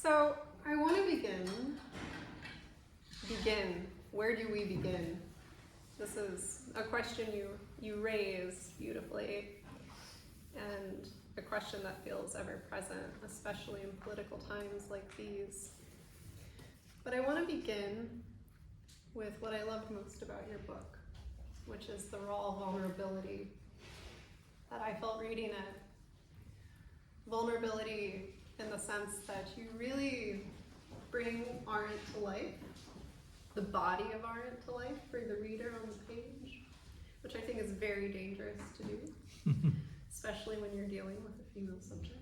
So I want to begin. Where do we begin? This is a question you raise beautifully, and a question that feels ever present, especially in political times like these. But I want to begin with what I loved most about your book, which is the raw vulnerability that I felt reading it. Vulnerability in the sense that you really bring Arendt to life, the body of Arendt to life for the reader on the page, which I think is very dangerous to do, especially when you're dealing with a female subject,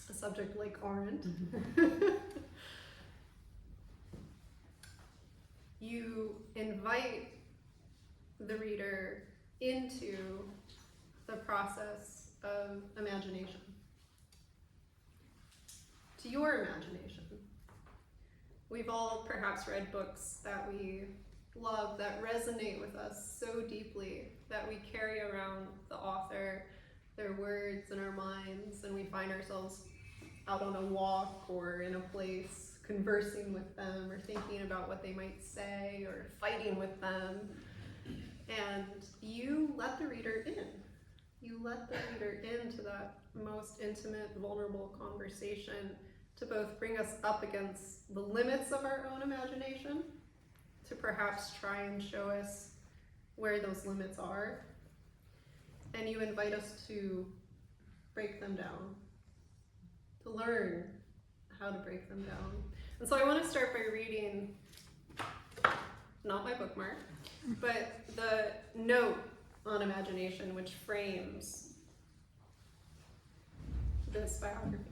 a subject like Arendt. You invite the reader into the process of imagination, to your imagination. We've all perhaps read books that we love, that resonate with us so deeply, that we carry around the author, their words in our minds, and we find ourselves out on a walk or in a place conversing with them or thinking about what they might say or fighting with them. And you let the reader in. You let the reader into that most intimate, vulnerable conversation to both bring us up against the limits of our own imagination, to perhaps try and show us where those limits are, and you invite us to break them down, to learn how to break them down. And so I want to start by reading, not my bookmark, but the note on imagination which frames this biography.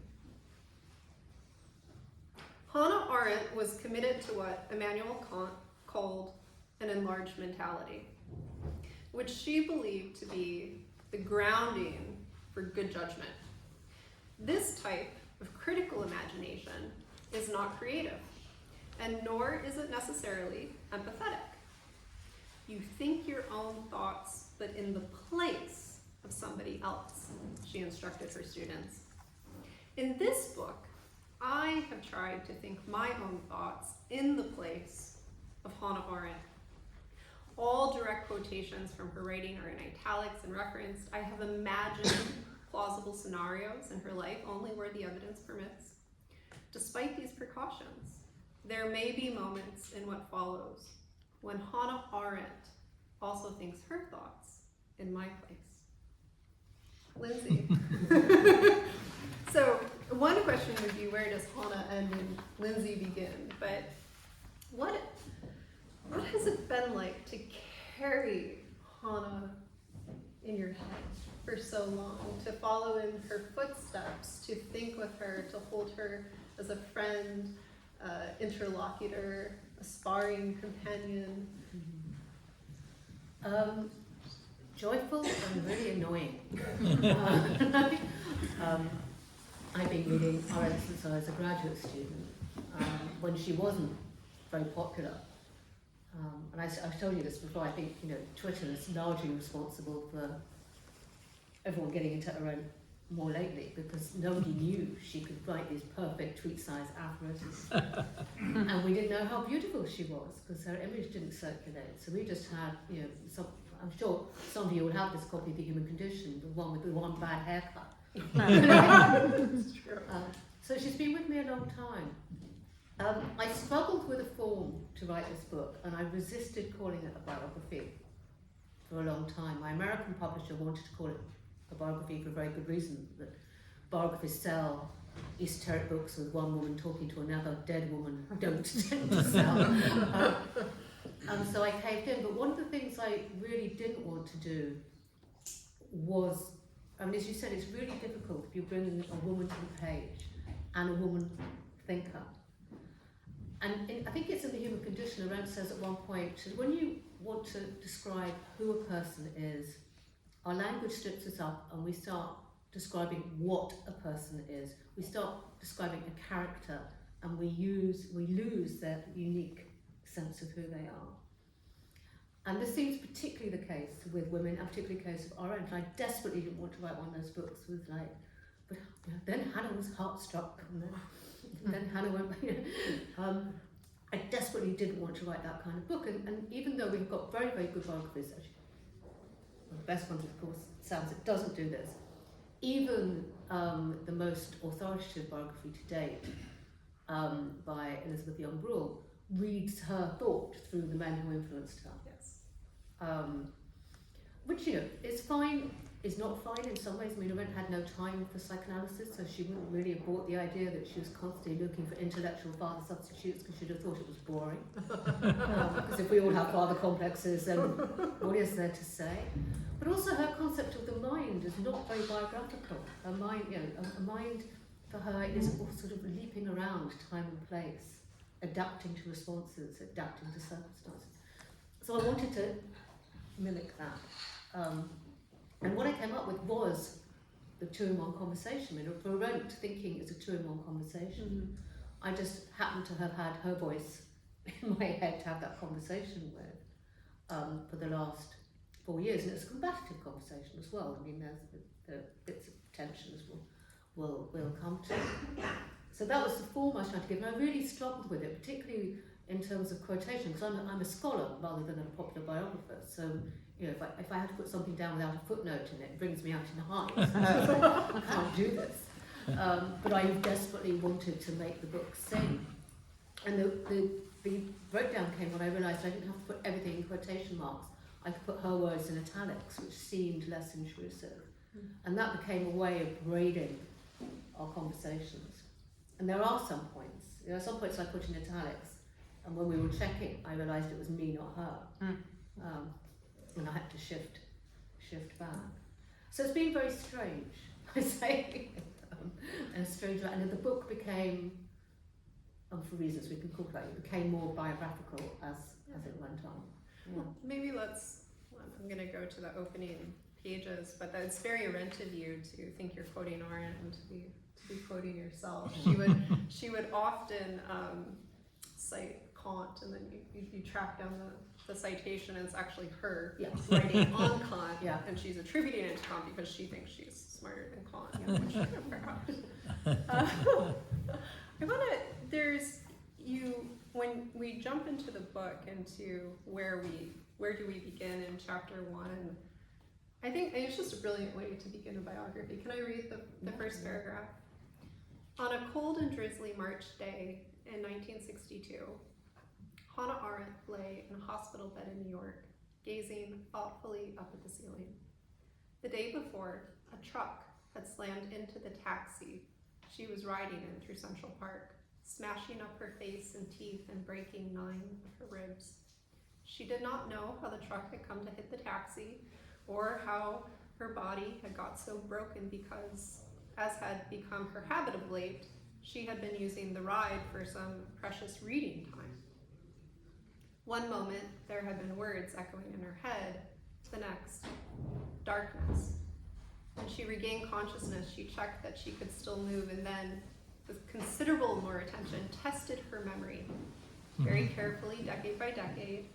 Hannah Arendt was committed to what Immanuel Kant called an enlarged mentality, which she believed to be the grounding for good judgment. This type of critical imagination is not creative, and nor is it necessarily empathetic. You think your own thoughts, but in the place of somebody else, she instructed her students. In this book, I have tried to think my own thoughts in the place of Hannah Arendt. All direct quotations from her writing are in italics and referenced. I have imagined plausible scenarios in her life only where the evidence permits. Despite these precautions, there may be moments in what follows when Hannah Arendt also thinks her thoughts in my place. Lyndsey. So one question would be, where does Hannah end and Lyndsey begin? But what has it been like to carry Hannah in your head for so long, to follow in her footsteps, to think with her, to hold her as a friend, interlocutor, a sparring companion? Joyful and really annoying. I've been reading Arendt since I was a graduate student, when she wasn't very popular. And I've told you this before, I think Twitter is largely responsible for everyone getting into Arendt more lately, because nobody knew she could write these perfect tweet-sized aphorisms. And we didn't know how beautiful she was, because her image didn't circulate. So we just had, I'm sure some of you will have this copy of The Human Condition, the one with the one bad haircut. It's true. So she's been with me a long time. I struggled with a form to write this book, and I resisted calling it a biography for a long time. My American publisher wanted to call it a biography for a very good reason, that biographies sell. Esoteric books with one woman talking to another dead woman don't tend to sell. And so I caved in. But one of the things I really didn't want to do was, as you said, it's really difficult if you're bringing a woman to the page and a woman thinker. And I think it's in The Human Condition, Arendt says at one point, when you want to describe who a person is, our language strips us up and we start describing what a person is. We start describing a character, and we lose their unique sense of who they are. And this seems particularly the case with women, and particularly the case of Arendt. I desperately didn't want to write one of those books with but then Hannah was heart-struck, and then and then Hannah went, I desperately didn't want to write that kind of book, and even though we've got very, very good biographies, actually, well, the best ones, of course, It doesn't do this. Even the most authoritative biography to date, by Elizabeth Young Bruhl, reads her thought through the men who influenced her. Yes. Which, is fine, is not fine in some ways. I mean, Arendt had no time for psychoanalysis, so she wouldn't really have bought the idea that she was constantly looking for intellectual father substitutes, because she'd have thought it was boring. Because if we all have father complexes, then what is there to say? But also her concept of the mind is not very biographical. Her mind, a mind for her is all sort of leaping around time and place, adapting to responses, adapting to circumstances. So I wanted to mimic that. And what I came up with was the two-in-one conversation. I mean, for Arendt, thinking is a two-in-one conversation. I just happened to have had her voice in my head to have that conversation with for the last 4 years, and it's a combative conversation as well. I mean, there's the bits of tension as we'll come to. So that was the form I tried to give, and I really struggled with it, particularly in terms of quotation, because I'm a scholar rather than a popular biographer. So, if I had to put something down without a footnote in it, it brings me out in hives. I can't do this. But I desperately wanted to make the book sing. And the breakdown came when I realised I didn't have to put everything in quotation marks. I could put her words in italics, which seemed less intrusive. And that became a way of grading our conversations. And there are some points. Some points I put in italics, and when we were checking, I realised it was me, not her. And I had to shift back. So it's been very strange, I say, and strange. And the book became, for reasons we can talk about, it became more biographical as it went on. Yeah. Well, maybe I'm going to go to the opening pages, but it's very Arendt of you to think you're quoting Arendt and to be quoting yourself. She would often cite Kant, and then you track down the citation, and it's actually her writing on Kant, and she's attributing it to Kant because she thinks she's smarter than Kant, which perhaps. When we jump into the book, into where do we begin in chapter 1, I think it's just a brilliant way to begin a biography. Can I read the first paragraph? On a cold and drizzly March day in 1962, Hannah Arendt lay in a hospital bed in New York, gazing thoughtfully up at the ceiling. The day before, a truck had slammed into the taxi she was riding in through Central Park, smashing up her face and teeth and breaking 9 of her ribs. She did not know how the truck had come to hit the taxi, or how her body had got so broken because, as had become her habit of late, she had been using the ride for some precious reading time. One moment, there had been words echoing in her head. The next, darkness. When she regained consciousness, she checked that she could still move, and then, with considerable more attention, tested her memory. Very carefully, decade by decade,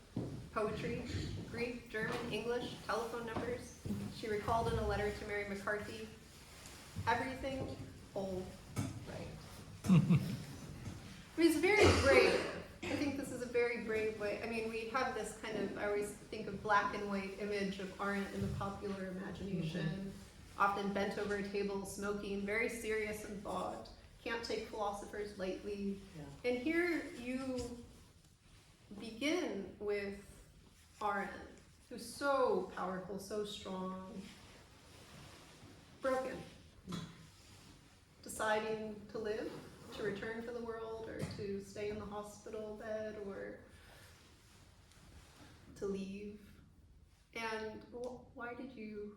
poetry, Greek, German, English, telephone numbers. She recalled in a letter to Mary McCarthy, everything old, right. I mean, it's very brave. I think this is a very brave way. I mean, we have this kind of, I always think of black and white image of Arendt in the popular imagination, often bent over a table, smoking, very serious in thought, can't take philosophers lightly. Yeah. And here you begin with Arendt, who's so powerful, so strong, broken, deciding to live, to return to the world, or to stay in the hospital bed, or to leave. And why did you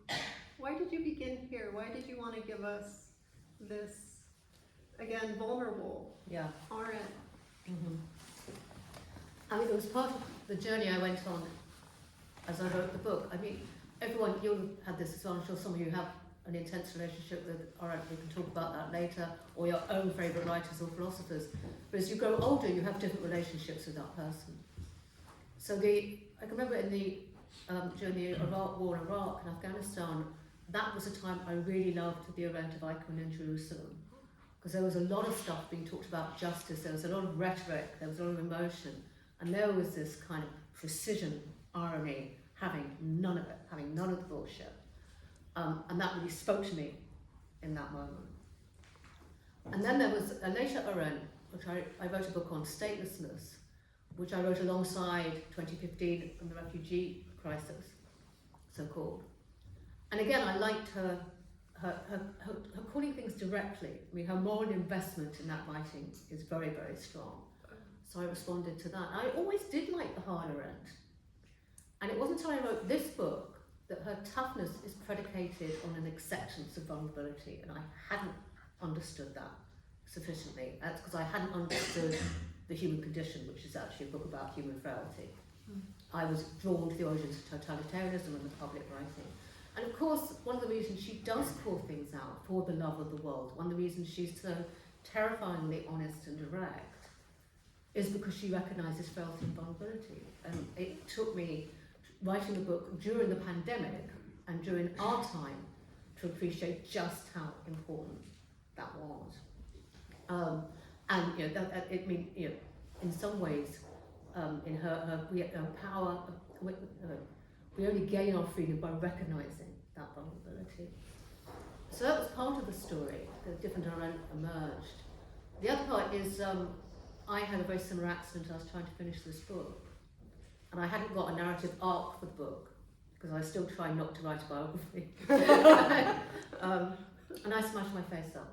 begin here? Why did you want to give us this, again, vulnerable Arendt? I mean, it was part of the journey I went on as I wrote the book. I mean, everyone, you'll have this as well. I'm sure some of you have an intense relationship with Arendt. We can talk about that later, or your own favourite writers or philosophers. But as you grow older, you have different relationships with that person. So I can remember during the Iraq War in Iraq and Afghanistan, that was a time I really loved the Arendt of Icon in Jerusalem. because there was a lot of stuff being talked about justice, there was a lot of rhetoric, there was a lot of emotion, and there was this kind of precision irony, having none of it, having none of the bullshit. And that really spoke to me in that moment. And then there was a later Arendt, which I wrote a book on statelessness, which I wrote alongside 2015 and the refugee crisis, so-called. And again, I liked her calling things directly. I mean, her moral investment in that writing is very, very strong. So I responded to that. I always did like the Hannah Arendt. And it wasn't until I wrote this book that her toughness is predicated on an acceptance of vulnerability, and I hadn't understood that sufficiently. That's because I hadn't understood The Human Condition, which is actually a book about human frailty. I was drawn to the origins of totalitarianism and the public writing. And of course, one of the reasons she does call things out for the love of the world, one of the reasons she's so terrifyingly honest and direct, is because she recognises frailty and vulnerability. And it took me writing the book during the pandemic and during our time to appreciate just how important that was. And you know, it mean, you know, in some ways, in her power, we only gain our freedom by recognising that vulnerability. So that was part of the story. The different Arendt emerged. The other part is I had a very similar accident. I was trying to finish this book, and I hadn't got a narrative arc for the book because I was still trying not to write a biography. And I smashed my face up,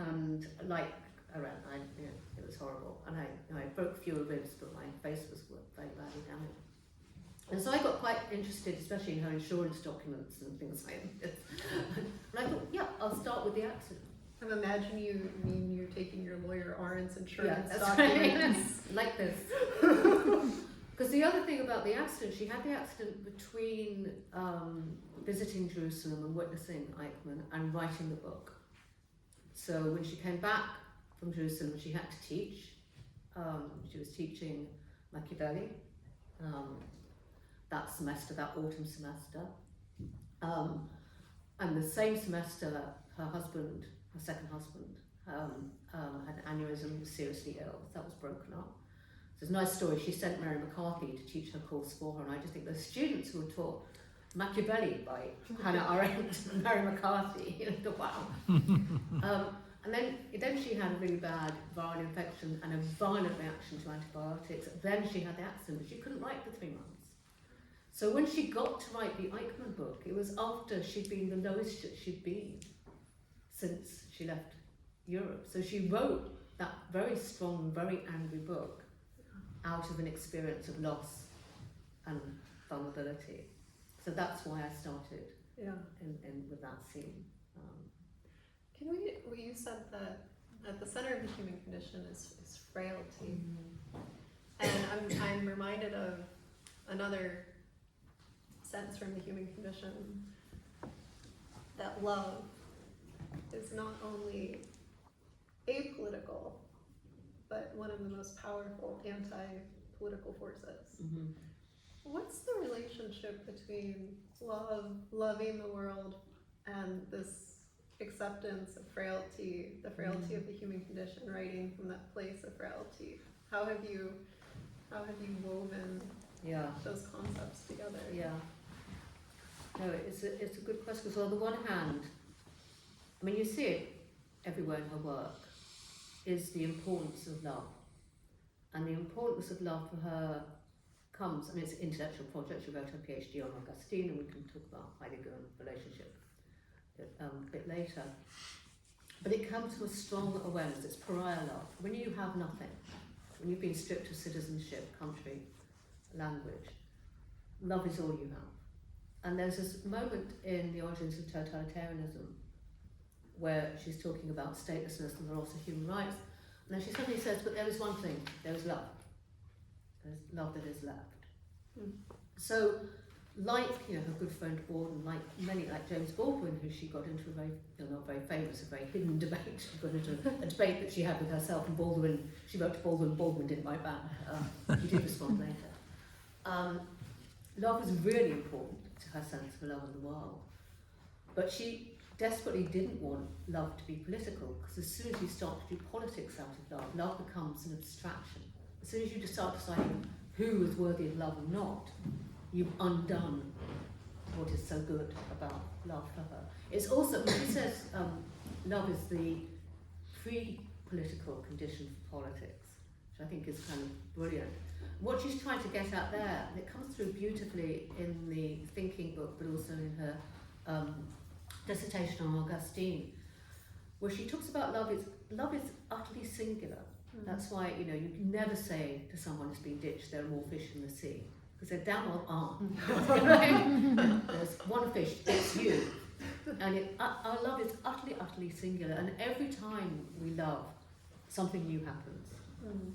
and like Arendt, it was horrible, and I broke fewer ribs, but my face was very badly damaged. And so I got quite interested, especially in her insurance documents and things like this. And I thought, yeah, I'll start with the accident. I'm imagining you're taking your lawyer Arendt's insurance that's documents. Right. Like this. Because the other thing about the accident, she had the accident between visiting Jerusalem and witnessing Eichmann and writing the book. So when she came back from Jerusalem, she had to teach. She was teaching Machiavelli that semester, that autumn semester. And the same semester, her husband, her second husband, had an aneurysm, was seriously ill. That was broken up. So it's a nice story. She sent Mary McCarthy to teach her course for her, and I just think the students who were taught Machiavelli by Hannah Arendt and Mary McCarthy, wow. And then she had a really bad viral infection and a violent reaction to antibiotics. Then she had the accident, but she couldn't write for 3 months. So when she got to write the Eichmann book, it was after she'd been the lowest that she'd been since she left Europe. So she wrote that very strong, very angry book out of an experience of loss and vulnerability. So that's why I started in with that scene. Can we, you said that at the center of the human condition is frailty. And I'm reminded of another sense from the human condition, that love is not only apolitical, but one of the most powerful anti-political forces. What's the relationship between love, loving the world, and this acceptance of frailty, the frailty of the human condition, writing from that place of frailty? How have you woven those concepts together? No, it's a good question, because on the one hand, I mean, you see it everywhere in her work, is the importance of love. And the importance of love for her comes, I mean, it's an intellectual project. She wrote her PhD on Augustine, and we can talk about Heidegger and relationship a bit later. But it comes from a strong awareness. It's pariah love. When you have nothing, when you've been stripped of citizenship, country, language, love is all you have. And there's this moment in The Origins of Totalitarianism where she's talking about statelessness and the loss of human rights, and then she suddenly says, but there is one thing, there is love. There's love that is left. So, like her good friend Baldwin, like many, like James Baldwin, who she got into a very, not very famous, a very hidden debate. She got into a debate that she had with herself and Baldwin. She wrote to Baldwin, Baldwin didn't write back. He did respond later. Love is really important to her sense of love in the world. But she desperately didn't want love to be political, because as soon as you start to do politics out of love, love becomes an abstraction. As soon as you just start deciding who is worthy of love and not, you've undone what is so good about love for her. It's also, when she says love is the pre-political condition for politics, which I think is kind of brilliant. What she's trying to get at there, and it comes through beautifully in the thinking book, but also in her dissertation on Augustine, where she talks about love is utterly singular. That's why, you know, you can never say to someone who's been ditched, there are more fish in the sea, because there damn well aren't. There's one fish, it's you. And our love is utterly singular, and every time we love, something new happens.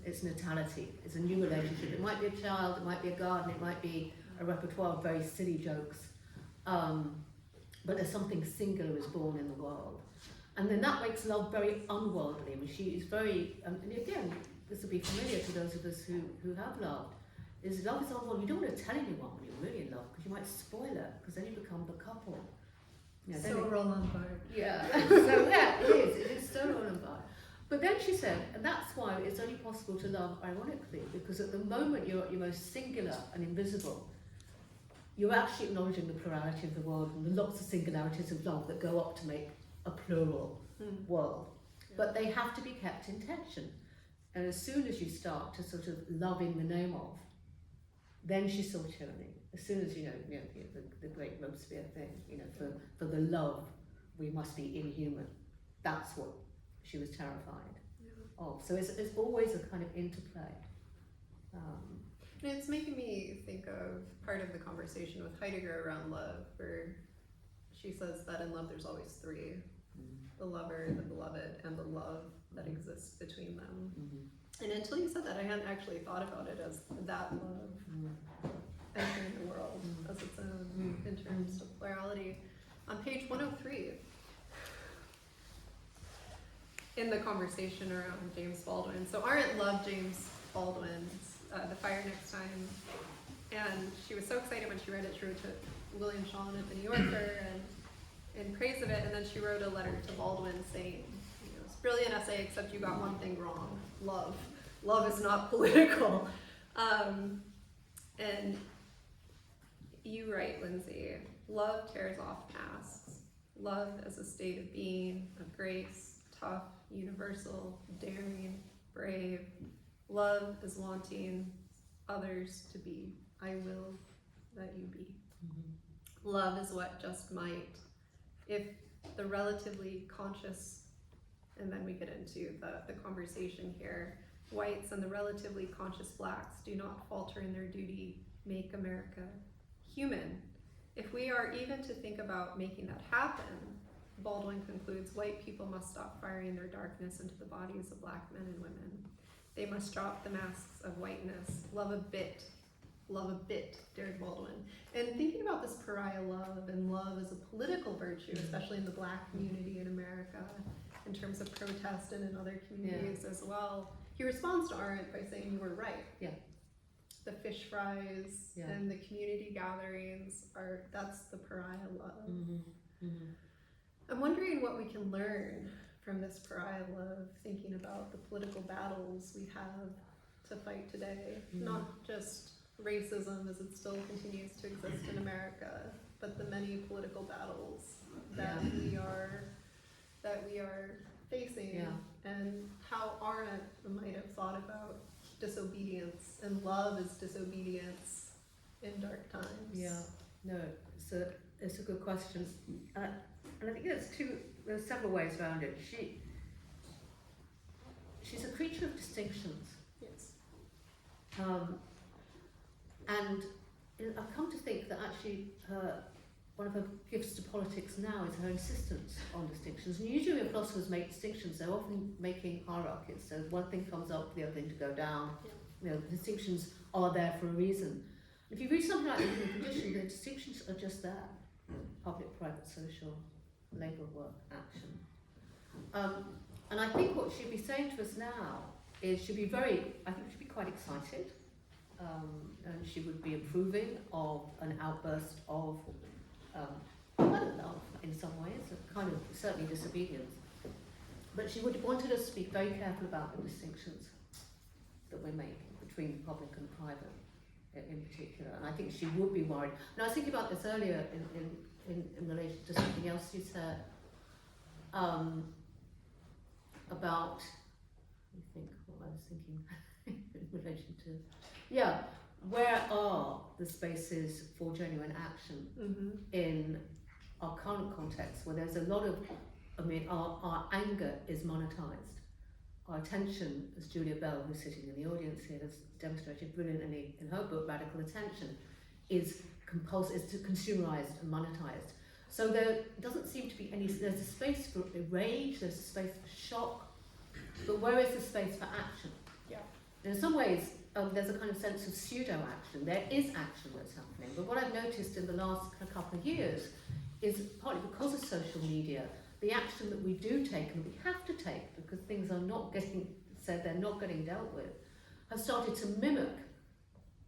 It's natality, it's a new relationship. It might be a child, it might be a garden, it might be a repertoire of very silly jokes, but there's something singular is born in the world. And then that makes love very unworldly. I mean, she is very, and again, this will be familiar to those of us who have loved, is love is unworldly. You don't want to tell anyone when you're really in love, because you might spoil it, because then you become the couple. You know, So Roland Barthes. Yeah, so yeah, it is so Roland Barthes. But then she said, and that's why it's only possible to love ironically, because at the moment you're at your most singular and invisible, you're actually acknowledging the plurality of the world and the lots of singularities of love that go up to make a plural world. Yeah. But they have to be kept in tension. And as soon as you start to sort of love in the name of, then she saw tyranny. As soon as, the great Robespierre thing, for the love, we must be inhuman. That's what she was terrified of. So it's always a kind of interplay. And it's making me think of part of the conversation with Heidegger around love, where she says that in love there's always three: the lover, the beloved, and the love that exists between them. And until you said that, I hadn't actually thought about it as that love entering the world as its own in terms of plurality. On page 103, in the conversation around James Baldwin. So Arendt loved James Baldwin's The Fire Next Time, and she was so excited when she read it. She wrote to William Shawn at the New Yorker and in praise of it, and then she wrote a letter to Baldwin saying, it's a brilliant essay, except you got one thing wrong: love. Love is not political. And you write, Lyndsey, love tears off masks. Love as a state of being, of grace, tough, universal, daring, brave. Love is wanting others to be. I will that you be. Love is what just might. If the relatively conscious, and then we get into the conversation here, whites and the relatively conscious blacks do not falter in their duty, make America human. If we are even to think about making that happen, Baldwin concludes, white people must stop firing their darkness into the bodies of black men and women. They must drop the masks of whiteness. Love a bit, dared Baldwin. And thinking about this pariah love and love as a political virtue, especially in the black community in America, in terms of protest and in other communities as well, he responds to Arendt by saying, you were right. Yeah. The fish fries and the community gatherings that's the pariah love. I'm wondering what we can learn from this pariah love, thinking about the political battles we have to fight today, not just racism as it still continues to exist in America, but the many political battles that we are facing, and how Arendt might have thought about disobedience and love as disobedience in dark times. Yeah, no, it's a good question, and I think there's several ways around it. She's a creature of distinctions. Yes. And I've come to think that actually one of her gifts to politics now is her insistence on distinctions. And usually when philosophers make distinctions, they're often making hierarchies. So one thing comes up, the other thing to go down. The distinctions are there for a reason. If you read something like the Human Condition, the distinctions are just there: public, private, social, labour, work, action. And I think what she'd be saying to us now is she'd be quite excited, and she would be approving of an outburst of, I don't know, in some ways, kind of certainly disobedience. But she wanted us to be very careful about the distinctions that we're making between public and private in particular. And I think she would be worried. And I was thinking about this earlier in relation to something else you said about, I think what I was thinking in relation to, where are the spaces for genuine action in our current context, where there's a lot of, our anger is monetized. Our attention, as Julia Bell, who's sitting in the audience here, has demonstrated brilliantly in her book, Radical Attention, is consumerized and monetized. So there doesn't seem to be there's a space for rage, there's a space for shock, but where is the space for action? Yeah. In some ways, there's a kind of sense of pseudo-action. There is action that's happening, but what I've noticed in the last couple of years is partly because of social media, the action that we do take and we have to take because things are not getting said, they're not getting dealt with, have started to mimic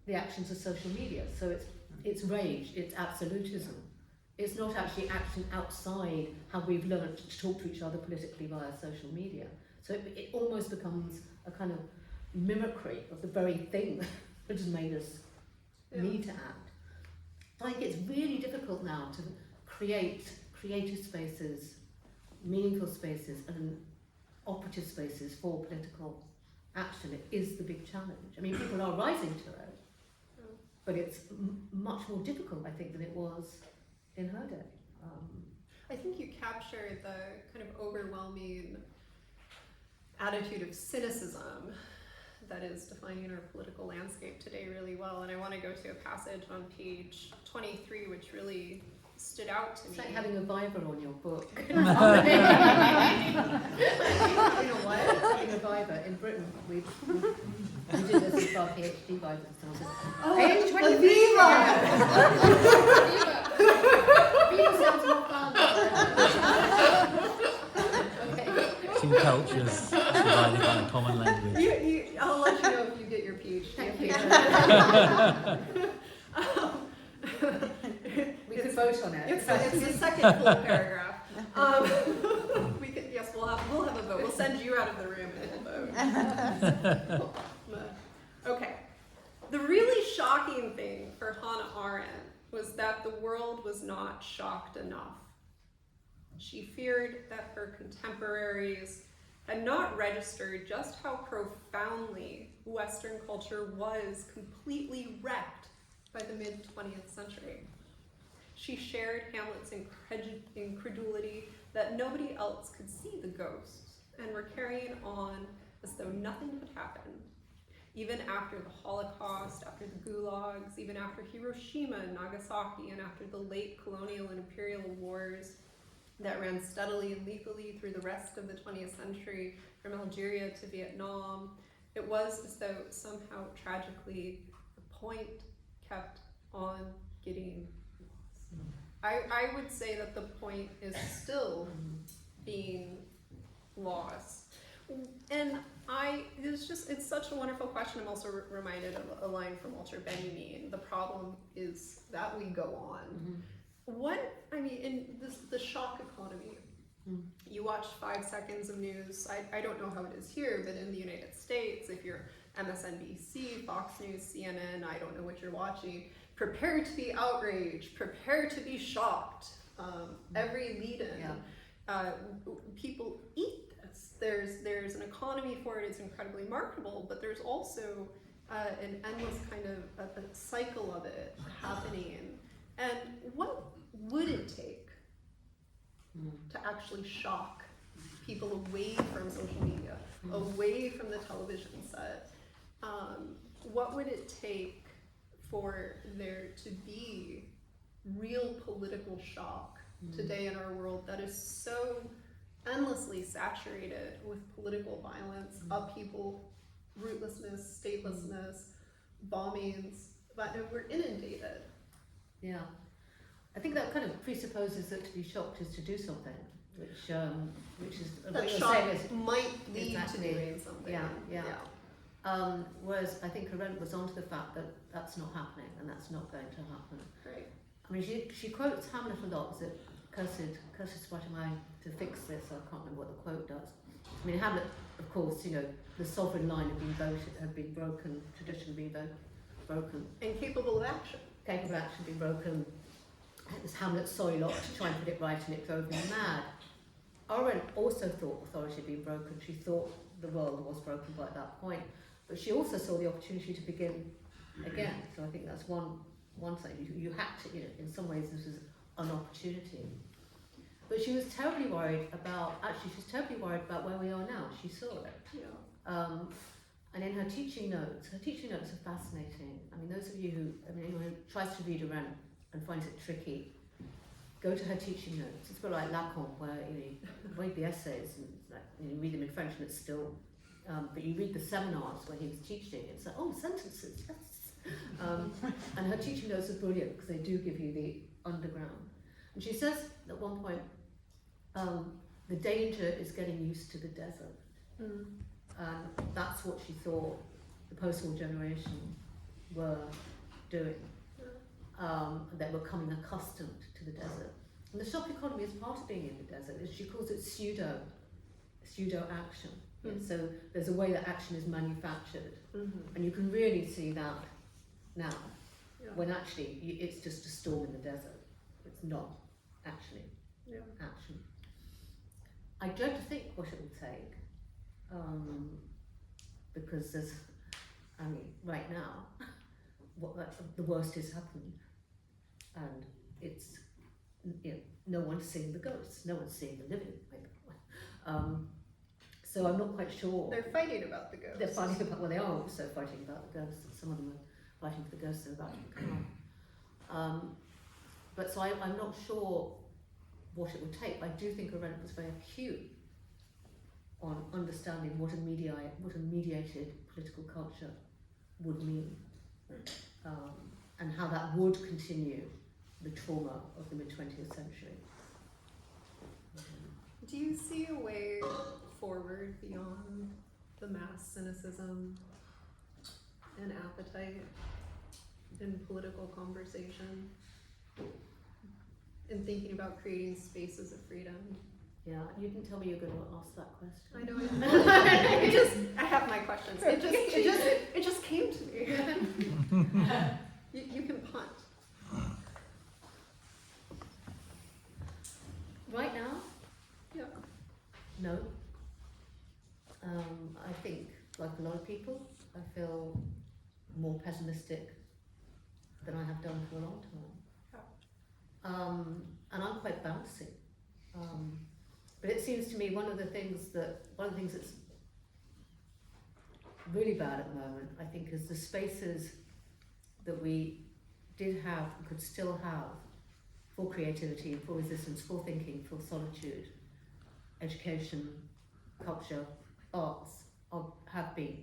the actions of social media. So it's rage, it's absolutism. It's not actually action outside how we've learned to talk to each other politically via social media. So it almost becomes a kind of mimicry of the very thing that has made us need to act. I think it's really difficult now to create creative spaces, meaningful spaces, and operative spaces for political action. It is the big challenge. I mean, people are rising to it, but it's much more difficult, I think, than it was in her day. I think you capture the kind of overwhelming attitude of cynicism that is defining our political landscape today really well. And I want to go to a passage on page 23, which really stood out to me. It's like having a Viber on your book. You know what? Having a Viber. In Britain, we did this with our PhD Viber. Oh, page 23. Viva sounds more fun. Okay. Two cultures divided by a common language. I'll let you know if you get your PhD. Thank you. We could vote on it. It's the second full paragraph. We'll have a vote. We'll send you out of the room and we'll vote. Okay. The really shocking thing for Hannah Arendt was that the world was not shocked enough. She feared that her contemporaries had not registered just how profoundly Western culture was completely wrecked by the mid-20th century. She shared Hamlet's incredulity that nobody else could see the ghosts and were carrying on as though nothing had happened. Even after the Holocaust, after the gulags, even after Hiroshima and Nagasaki, and after the late colonial and imperial wars that ran steadily and legally through the rest of the 20th century, from Algeria to Vietnam, it was as though somehow tragically the point kept on getting lost. I would say that the point is still being lost. And it's such a wonderful question. I'm also reminded of a line from Walter Benjamin. The problem is that we go on. In the shock economy, you watch 5 seconds of news. I don't know how it is here, but in the United States, if you're MSNBC, Fox News, CNN, I don't know what you're watching, prepare to be outraged, prepare to be shocked. Every lead-in, people eat this. There's an economy for it. It's incredibly marketable, but there's also an endless kind of a cycle of it happening. And what would it take to actually shock people away from social media, away from the television set? What would it take for there to be real political shock today in our world that is so endlessly saturated with political violence, upheaval, rootlessness, statelessness, bombings, but we're inundated. Yeah, I think that kind of presupposes that to be shocked is to do something, which is That shock might lead to doing something. Yeah. Whereas I think Arendt was onto the fact that that's not happening and that's not going to happen. Right. I mean, she quotes Hamlet a lot. Is it cursed spot am I to fix this? I can't remember what the quote does. I mean, Hamlet, of course, you know, the sovereign line had been broken, tradition being broken. Incapable of action. Capable of action being broken. It was Hamlet's sorry lot to try and put it right, and it drove him mad. Arendt also thought authority had been broken. She thought the world was broken by that point, but she also saw the opportunity to begin again. So I think that's one thing. You had to, you know, in some ways this was an opportunity. But she was terribly worried about, she's terribly worried about where we are now. She saw it. Yeah. And in her teaching notes are fascinating. I mean, those of you anyone who tries to read Arendt and finds it tricky, go to her teaching notes. It's a bit like Lacan, where you read the essays and you read them in French and it's still, but you read the seminars when he was teaching, it's like, oh, sentences, yes. And her teaching notes are brilliant because they do give you the underground. And she says at one point, the danger is getting used to the desert. Mm. And that's what she thought the post-war generation were doing. They were becoming accustomed to the desert. And the shop economy is part of being in the desert. She calls it pseudo action. Mm. So there's a way that action is manufactured. Mm-hmm. And you can really see that now, Yeah. when actually it's just a storm in the desert. It's not actually action. I dread to think what it will take, because there's, I mean, right now, the worst is happening, and it's, you know, no one's seeing the ghosts, no one's seeing the living. So I'm not quite sure. They're fighting about the ghosts. They're fighting about, well, they are also fighting about the ghosts. Some of them are fighting for the ghosts that are about to come on. But so I'm not sure what it would take. I do think Arendt was very acute on understanding what a mediated political culture would mean, and how that would continue the trauma of the mid-20th century. Do you see a way forward beyond the mass cynicism and appetite in political conversation, in thinking about creating spaces of freedom? Yeah, you didn't tell me you were going to ask that question. I know. I have my questions. It just came to me. You can punt. Right now? Yeah. No. I think, like a lot of people, I feel more pessimistic than I have done for a long time. And I'm quite bouncy. But it seems to me one of the things that's really bad at the moment, I think, is the spaces that we did have and could still have for creativity, for resistance, for thinking, for solitude, education, culture, arts have been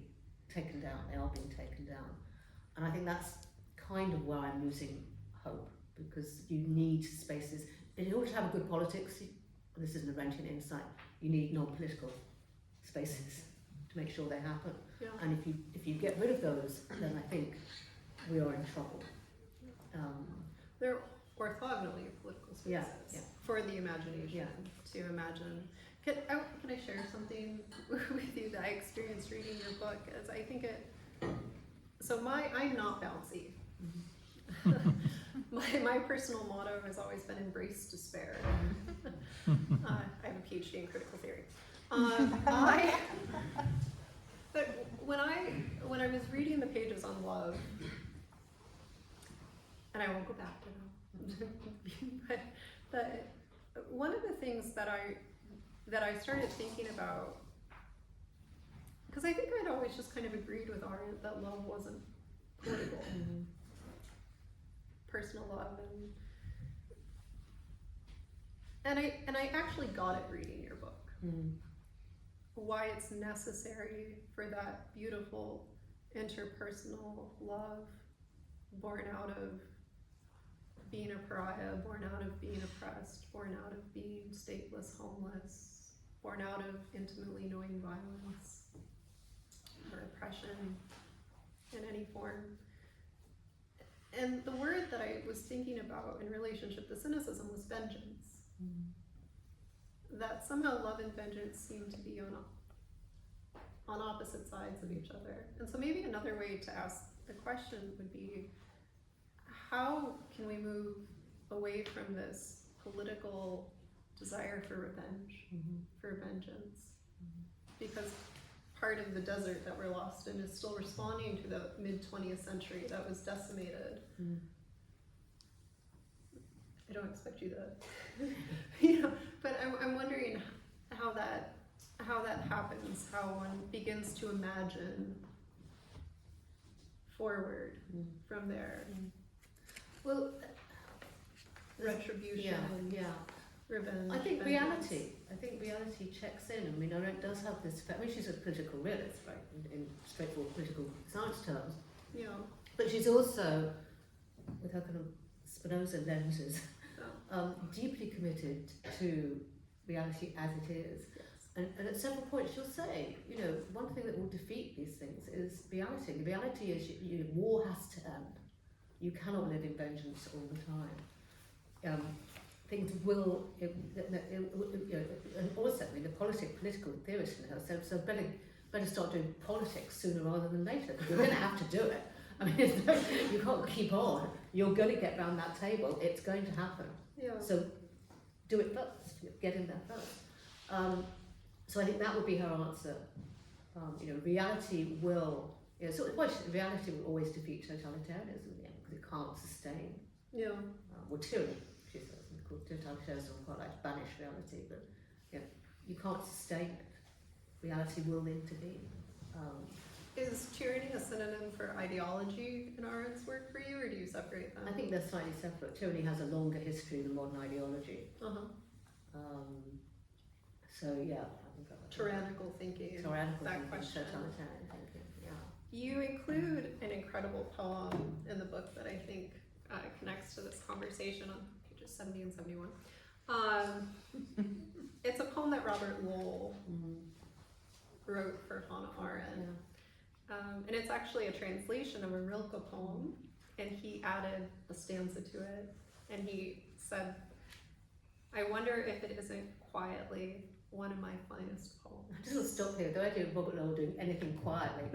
taken down. They are being taken down. And I think that's kind of where I'm losing hope, because you need spaces. In order to have a good politics, this isn't a Arendtian insight, you need non-political spaces to make sure they happen. Yeah. And if you get rid of those, then I think we are in trouble. They're orthogonally political spaces for the imagination to imagine. Can I share something with you that I experienced reading your book? As I think I'm not bouncy. My personal motto has always been embrace despair. I have a PhD in critical theory. But when I was reading the pages on love, and I won't go back to them, but one of the things that I started thinking about, because I think I'd always just kind of agreed with Arendt that love wasn't political. Personal love, and I actually got it reading your book. Why it's necessary for that beautiful interpersonal love, born out of being a pariah, born out of being oppressed, born out of being stateless, homeless, born out of intimately knowing violence or oppression in any form. And the word that I was thinking about in relationship to cynicism was vengeance. that somehow love and vengeance seem to be on opposite sides of each other. And so maybe another way to ask the question would be, how can we move away from this political desire for revenge, for vengeance? Because part of the desert that we're lost in is still responding to the mid-20th century that was decimated. I don't expect you to, but I'm wondering how that happens, how one begins to imagine forward from there. Well, Retribution, revenge. I think vengeance. reality checks in. I mean, Arendt does have this effect. I mean, she's a political realist, right, in straightforward political science terms. Yeah. But she's also, with her kind of Spinoza lenses, deeply committed to reality as it is. Yes. And at several points she'll say, one thing that will defeat these things is reality. The reality is war has to end. You cannot live in vengeance all the time. Things will, and also, I mean, the political theorist in her said, so better start doing politics sooner rather than later, because you're going to have to do it. I mean, you can't keep on. You're going to get round that table. It's going to happen. Yeah. So do it first. Get in there first. So I think that would be her answer. Reality will, reality will always defeat totalitarianism, because it can't sustain. Yeah. Tyranny, she says. Totalitarianism quite like to banish reality, but you can't sustain it. Reality will intervene. Is tyranny a synonym for ideology in Arendt's work for you, or do you separate them? I think they're slightly separate. Tyranny has a longer history than modern ideology. So yeah, I think tyrannical thinking. Tyrannical that thinking, question. totalitarian thinking. Yeah. You include an incredible poem in the book that I think connects to this conversation on pages 70 and 71. It's a poem that Robert Lowell wrote for Hannah Arendt. And it's actually a translation of a Rilke poem, and he added a stanza to it, and he said, I wonder if it isn't quietly one of my finest poems. I just want to stop here. The idea of Robert Lowell doing anything quietly.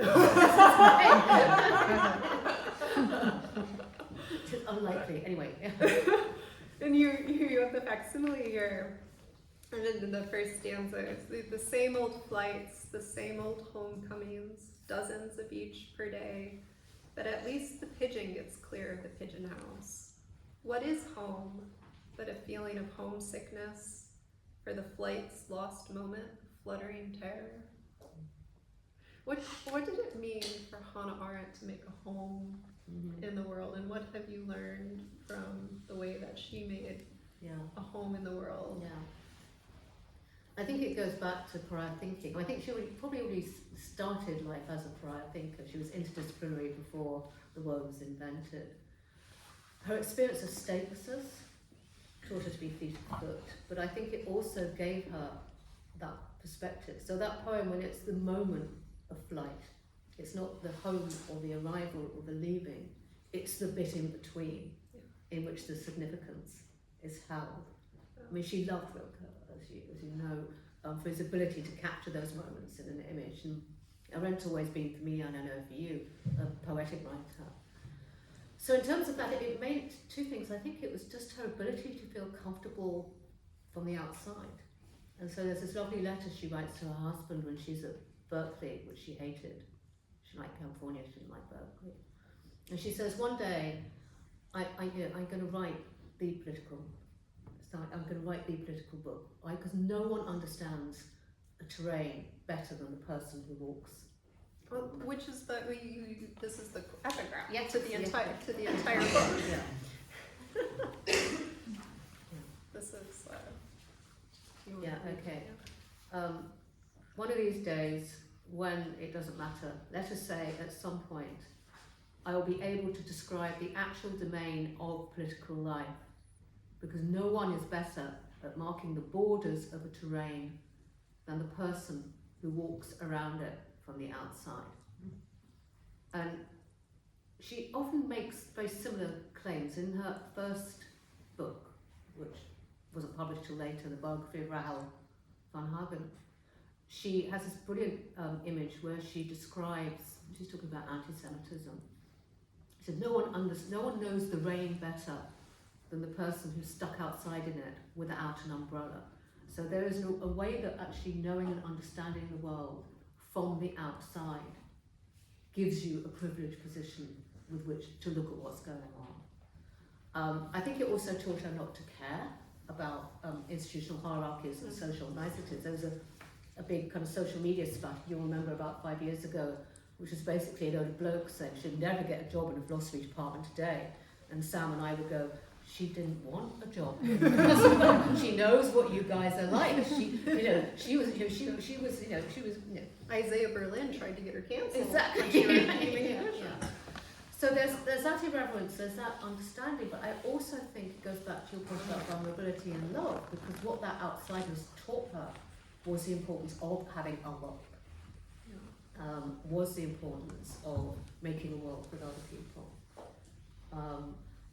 It's unlikely. Anyway. And you have the facsimile here. And in the first stanza, it's the same old flights, the same old homecomings, dozens of each per day, but at least the pigeon gets clear of the pigeon house. What is home but a feeling of homesickness for the flight's lost moment of fluttering terror? What did it mean for Hannah Arendt to make a home in the world, and what have you learned from the way that she made a home in the world? Yeah. I think it goes back to pariah thinking. I think she probably already started life as a pariah thinker. She was interdisciplinary before the word was invented. Her experience of statelessness taught her to be fleet of foot, but I think it also gave her that perspective. So that poem, when it's the moment of flight, it's not the home or the arrival or the leaving, it's the bit in between in which the significance is held. I mean, she loved Rilke, as you know, for his ability to capture those moments in an image. And Arendt's always been, for me, and I know for you, a poetic writer. So in terms of that, it made two things. I think it was just her ability to feel comfortable from the outside. And so there's this lovely letter she writes to her husband when she's at Berkeley, which she hated. She liked California, she didn't like Berkeley. And she says, one day, I'm going to write the political book, because no one understands a terrain better than the person who walks. Well, which is this is the epigraph Yeah, to the entire book. This is okay. One of these days, when it doesn't matter, let us say at some point, I will be able to describe the actual domain of political life, because no one is better at marking the borders of a terrain than the person who walks around it from the outside. And she often makes very similar claims. In her first book, which wasn't published till later, the biography of Rahel Van Hagen, she has this brilliant image where she describes, she's talking about anti-Semitism. She said, no one knows the rain better than the person who's stuck outside in it without an umbrella. So there is a way that actually knowing and understanding the world from the outside gives you a privileged position with which to look at what's going on. I think it also taught her not to care about institutional hierarchies and social niceties. There was a big kind of social media spat, you'll remember, about 5 years ago, which was basically a load of blokes saying she'd never get a job in a philosophy department today. And Sam and I would go, she didn't want a job. She knows what you guys are like. She was. Isaiah Berlin tried to get her cancelled. Exactly. When she was leaving it. Yeah. So there's that irreverence, there's that understanding, but I also think it goes back to your point about vulnerability and love, because what that outsiders taught her was the importance of having a love. Was the importance of making a world with other people.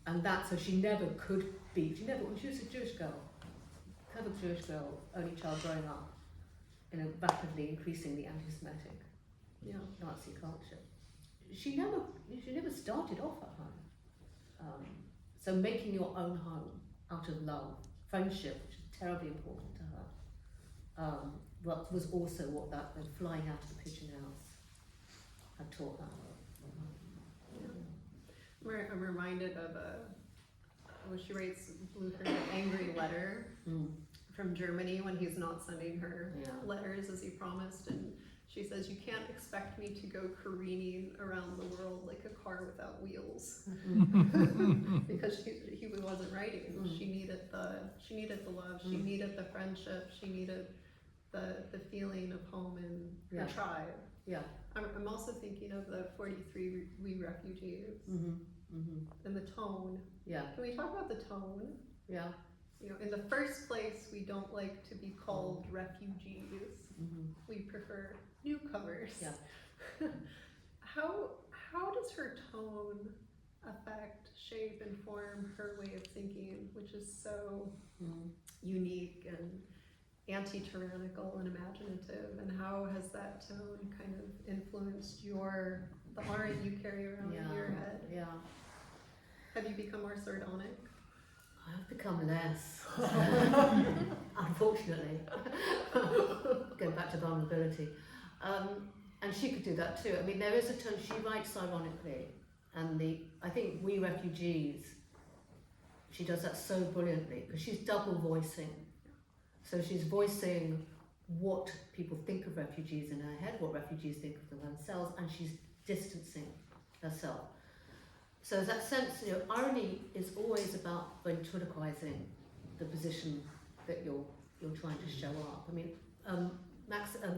And that, so she never could be, when she was a Jewish girl, only child growing up in a rapidly increasingly anti-Semitic Nazi culture. She never started off at home. So making your own home out of love, friendship, which is terribly important to her, was also what that flying out of the pigeon house had taught her. I'm reminded of she writes Blucher an angry letter from Germany when he's not sending her letters as he promised, and she says, "You can't expect me to go careening around the world like a car without wheels," because he wasn't writing. She needed the love. She needed the friendship. She needed the feeling of home in her tribe. Yeah. I'm also thinking of the 43 We Refugees and the tone. Yeah. Can we talk about the tone? Yeah. In the first place, we don't like to be called refugees. We prefer newcomers. Yeah. How does her tone affect, shape, and form her way of thinking, which is so unique and anti-tyrannical and imaginative, and how has that tone kind of influenced the Arendt you carry around in your head? Yeah. Have you become more sardonic? I've become less, unfortunately. Going back to vulnerability. And she could do that too. I mean, there is a tone, she writes ironically, and I think We Refugees, she does that so brilliantly, because she's double voicing. So she's voicing what people think of refugees in her head, what refugees think of themselves, and she's distancing herself. So that sense, irony is always about ventriloquizing the position that you're trying to show up. I mean,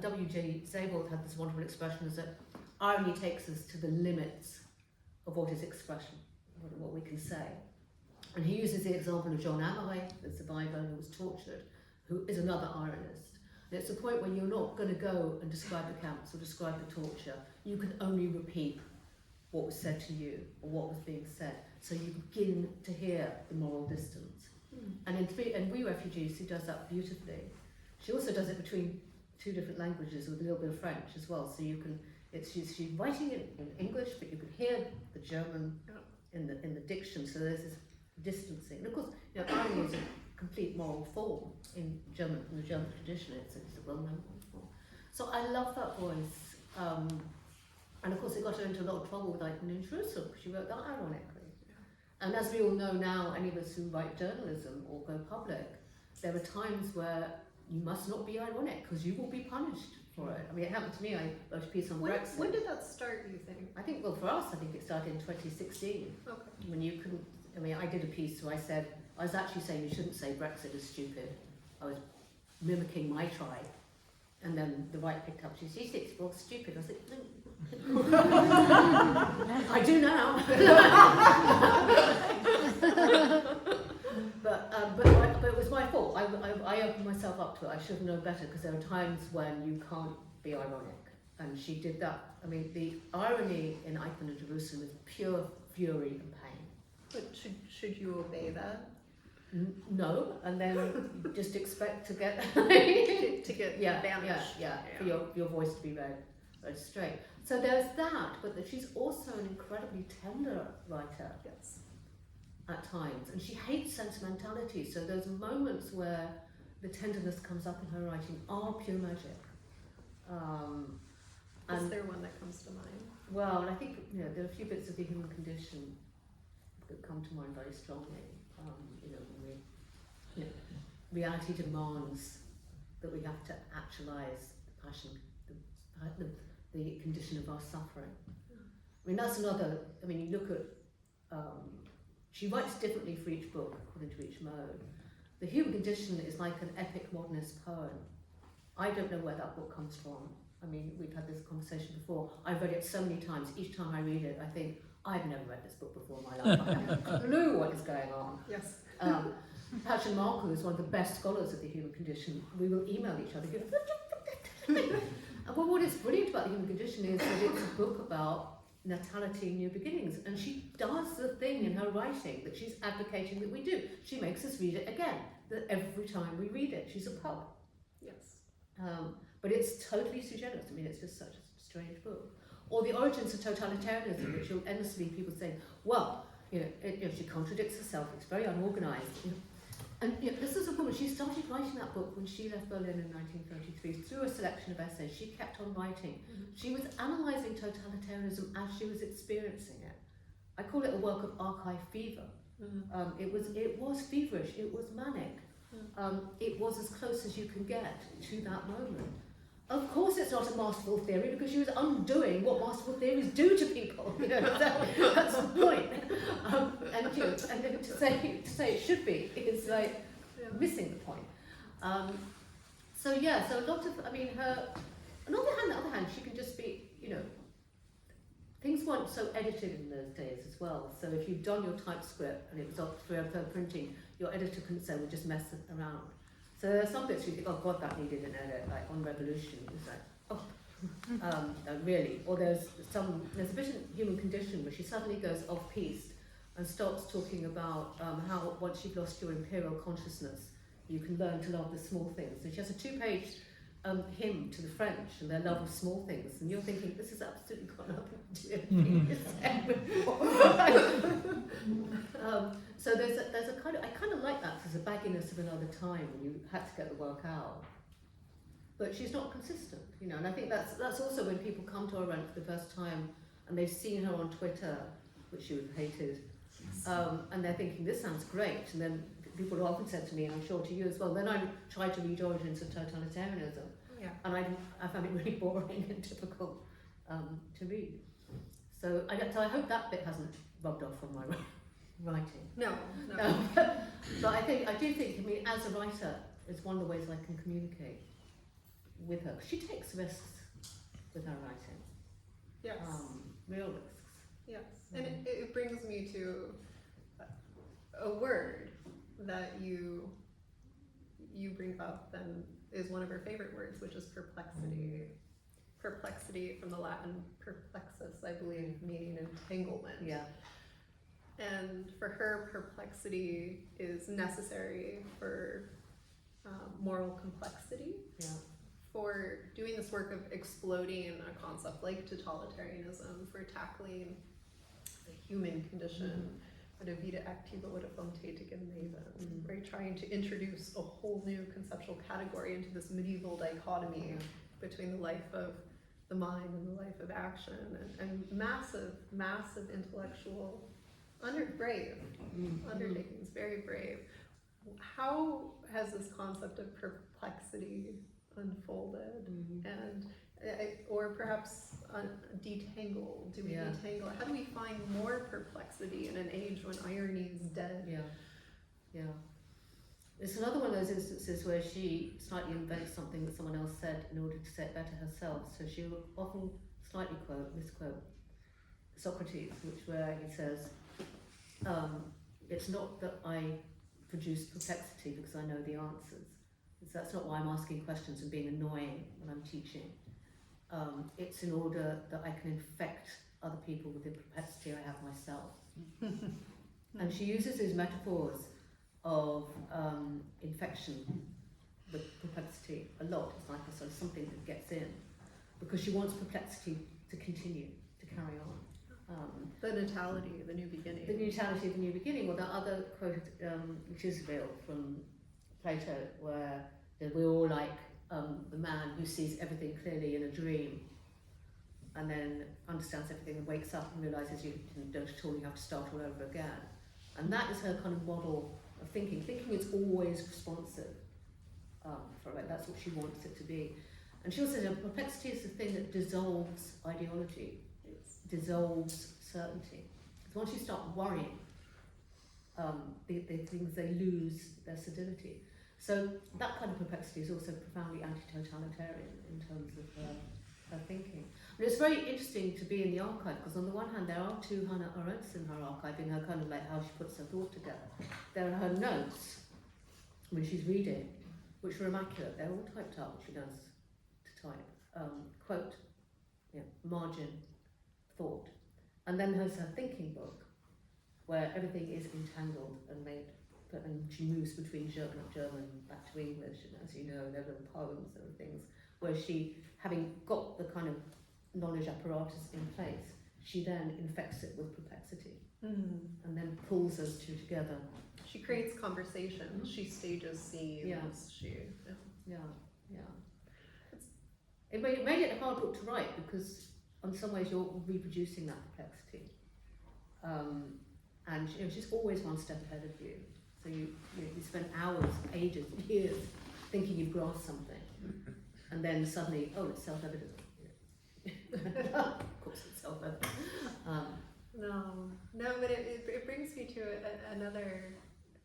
W.J. Zabel had this wonderful expression, is that irony takes us to the limits of what is expression, what we can say. And he uses the example of Jean Amoret, the survivor who was tortured, who is another ironist. And it's a point when you're not going to go and describe the camps or describe the torture. You can only repeat what was said to you or what was being said. So you begin to hear the moral distance. And in We Refugees, she does that beautifully. She also does it between two different languages with a little bit of French as well. So you can, she's writing it in English, but you can hear the German in the diction. So there's this distancing. And of course, irony is a complete moral form in the German tradition. It's a well-known form. So I love that voice. And of course, it got her into a lot of trouble with like an intrusive, because she wrote that ironically. And as we all know now, any of us who write journalism or go public, there are times where you must not be ironic, because you will be punished for it. I mean, it happened to me. I wrote a piece on Brexit. When did that start, you think? I think, well, for us, I think it started in 2016. Okay. When you couldn't, I mean, I did a piece where I was actually saying you shouldn't say Brexit is stupid. I was mimicking my tribe. And then the right picked up, she said, it's well stupid. I said, no. I do now. but it was my fault. I opened myself up to it. I should have known better, because there are times when you can't be ironic. And she did that. I mean, the irony in Eichmann and Jerusalem is pure fury and pain. But should you obey that? no, and then you just expect to get to get banished. for your voice to be read straight. So there's that, but that she's also an incredibly tender writer. Yes. At times, and she hates sentimentality. So those moments where the tenderness comes up in her writing are pure magic. Is there one that comes to mind? Well, and I think there are a few bits of the human condition that come to mind very strongly. When reality demands that we have to actualize the passion, the condition of our suffering. I mean, that's another. I mean, you look at. She writes differently for each book, according to each mode. The human condition is like an epic modernist poem. I don't know where that book comes from. I mean, we've had this conversation before. I've read it so many times. Each time I read it, I think, I've never read this book before in my life. I have no clue what is going on. Yes. Patrick Markle is one of the best scholars of the human condition. We will email each other. Well, what is brilliant about the human condition is that it's a book about natality and new beginnings, and she does the thing in her writing that she's advocating that we do. She makes us read it again, that every time we read it, she's a poet. Yes. But it's totally sui generis. I mean, it's just such a strange book. Or The Origins of Totalitarianism, which you'll endlessly people say, well, she contradicts herself, it's very unorganized. And this is a woman, she started writing that book when she left Berlin in 1933 through a selection of essays. She kept on writing. She was analysing totalitarianism as she was experiencing it. I call it a work of archive fever. It was feverish, it was manic. It was as close as you can get to that moment. Of course it's not a masterful theory, because she was undoing what masterful theories do to people. That's the point. And then to say it should be is like missing the point. So a lot of, I mean, her. On the other hand, she can just be, things weren't so edited in those days as well. So if you'd done your typescript and it was up for printing, your editor couldn't say, "Well, just mess it around." So there are some bits you think, oh God, that needed an edit, like on Revolution. It's like, oh, really? Or there's a bit in Human Condition where she suddenly goes off-piste and starts talking about how once you've lost your imperial consciousness, you can learn to love the small things. And she has a 2-page hymn to the French and their love of small things. And you're thinking, this has absolutely got nothing to do with anything you said before. So there's a kind of, I kind of like that as a bagginess of another time when you had to get the work out. But she's not consistent, and I think that's also when people come to Arendt for the first time and they've seen her on Twitter, which you would have hated, and they're thinking, this sounds great. And then people have often said to me, and I'm sure to you as well, then I tried to read Origins of Totalitarianism, and I found it really boring and difficult to read. So I hope that bit hasn't rubbed off on my writing. No. But I do think, as a writer, it's one of the ways I can communicate with her. She takes risks with her writing. Yes. Real risks. Yes. And it brings me to a word that you bring up and is one of her favorite words, which is perplexity. Perplexity from the Latin perplexus, I believe, meaning entanglement. Yeah. And for her, perplexity is necessary for moral complexity. Yeah. For doing this work of exploding a concept like totalitarianism, for tackling the human condition, for the vita activa oder vom tätigen Leben, right? Trying to introduce a whole new conceptual category into this medieval dichotomy between the life of the mind and the life of action, and massive intellectual undertakings, very brave. How has this concept of perplexity unfolded, and or perhaps detangled? Do we detangle? How do we find more perplexity in an age when irony is dead? Yeah. It's another one of those instances where she slightly invents something that someone else said in order to say it better herself. So she will often slightly misquote Socrates, where he says, "It's not that I produce perplexity because I know the answers. That's not why I'm asking questions and being annoying when I'm teaching. It's in order that I can infect other people with the perplexity I have myself." And she uses these metaphors of infection with perplexity a lot. It's like a sort of something that gets in, because she wants perplexity to continue, to carry on. The natality, the new beginning. The natality of the new beginning, or that other quote, which is real, from Plato, where we're all like the man who sees everything clearly in a dream, and then understands everything and wakes up and realises you don't at all, you have to start all over again. And that is her kind of model of thinking. Thinking is always responsive for her. That's what she wants it to be. And she also said perplexity is the thing that dissolves ideology. It dissolves certainty. Because once you start worrying, the things, they lose their solidity. So that kind of perplexity is also profoundly anti-totalitarian in terms of her thinking. And it's very interesting to be in the archive, because on the one hand there are two Hannah Arendts in her archive, in her kind of like how she puts her thought together. There are her notes when she's reading, which are immaculate. They're all typed up, which she knows to type. Quote, margin, thought. And then there's her thinking book, where everything is entangled and made, and she moves between German back to English, and as you know, there are little poems and things, where she, having got the kind of knowledge apparatus in place, she then infects it with perplexity, and then pulls those two together. She creates conversations, she stages scenes, It made it a hard book to write, because in some ways you're reproducing that perplexity. And she's always one step ahead of you. So you spend hours, ages, years thinking you've grasped something, and then suddenly, oh, it's self-evident. Of course it's self-evident. No, but it brings me to another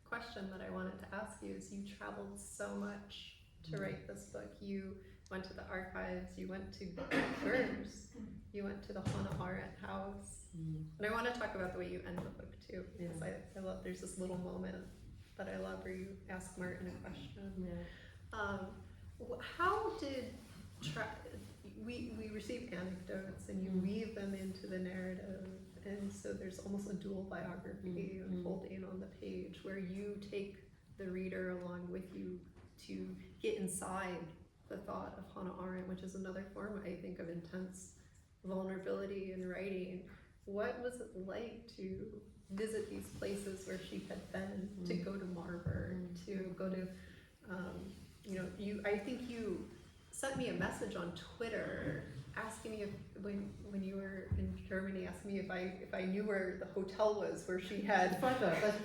question that I wanted to ask you. Is you traveled so much to write this book. You went to the archives, you went to Gurs, you went to the Hannah Arendt house. And I want to talk about the way you end the book too, because I love, there's this little moment that I love where you ask Martin a question. How did we receive anecdotes and you weave them into the narrative, and so there's almost a dual biography unfolding on the page, where you take the reader along with you to get inside the thought of Hannah Arendt, which is another form, I think, of intense vulnerability in writing. What was it like to visit these places where she had been, to go to Marburg, to go to, I think you sent me a message on Twitter asking me if, when you were in Germany, asking me if I knew where the hotel was where she had